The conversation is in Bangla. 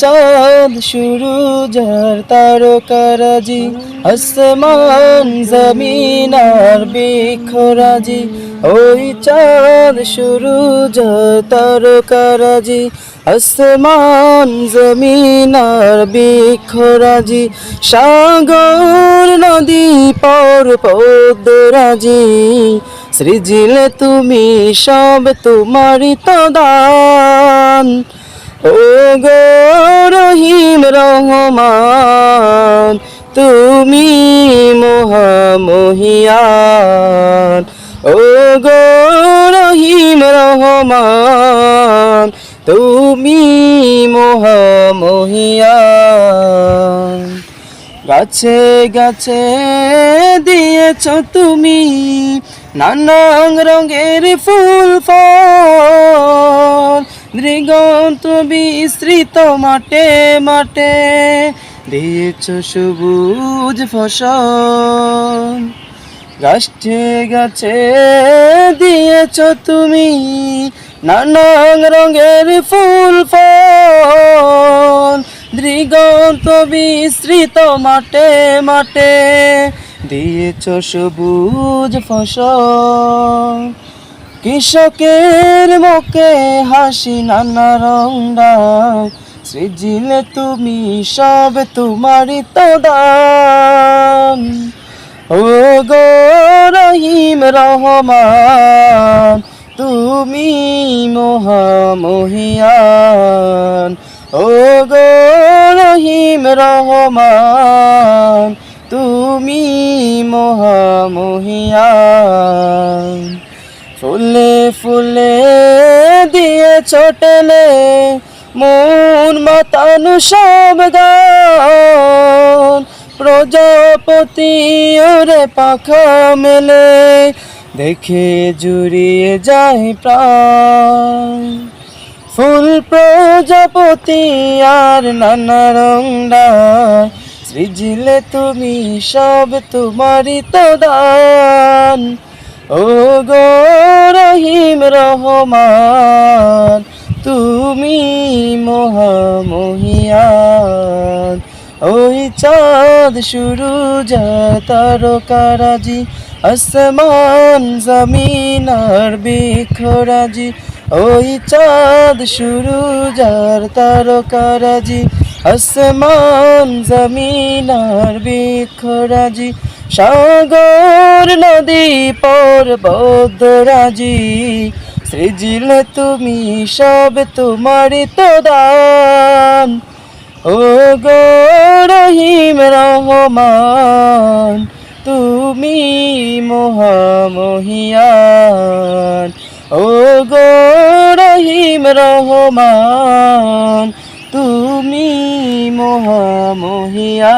চাঁদ সূরজ আর তারকারাজি, আসমান জমিন আর বৃক্ষরাজি। ওই চাঁদ সূরজ আর তারকারাজি, আসমান জমিন আর বৃক্ষরাজি। সাগর নদী পর্বতরাজি, সৃজিলে তুমি সব তোমারই তো দান। ও গো রহিম রহমান, তুমি মহামহিয়ান। ও গো রহিম রহমান, তুমি মহামহিয়ান। গাছে গাছে দিয়েছ তুমি নানান রঙের ফুল ফল, দিগন্ত বিস্তৃত মাঠে মাঠে দিয়েছ সবুজ ফসল। গাছে গাছে দিয়েছ তুমি নানান রঙের ফুল ফল, দিগন্ত বিস্তৃত মাঠে মাঠে দিয়েছ সবুজ ফসল। কৃষকের মুখে হাসি নানা রঙায়, সৃজিলে তুমি সব তোমারই তো দান। ও গো রহিম রহমান, তুমি মহামহিয়ান। ও গো রহিম রহমান, তুমি মহামহিয়ান। ফুলে ফুলে দিয়েছ টেলে মন মাতানো সব গান, প্রজাপতি ওরে পাখা মেলে দেখে জুড়িয়ে যায় প্রাণ। ফুল প্রজাপতি আর নানা রঙায়, সৃজিলে তুমি সব তোমারই তো দান। ও গো রহিম রহমান, তুমি মহামহিয়ান। ওই চাঁদ সূরজ তারকারাজি, আসমান জমিন আর বৃক্ষরাজি। ওই চাঁদ সূরজ আর তারকারাজি, আসমান জমিন আর বৃক্ষরাজি। সাগর নদী পর্বতরাজি, সৃজিলে তুমি সব তোমারই তো দান। ও গো রহিম রহমান, তুমি মহামহিয়ান। ও গো রহিম রহমান, তুমি মহামহিয়ান।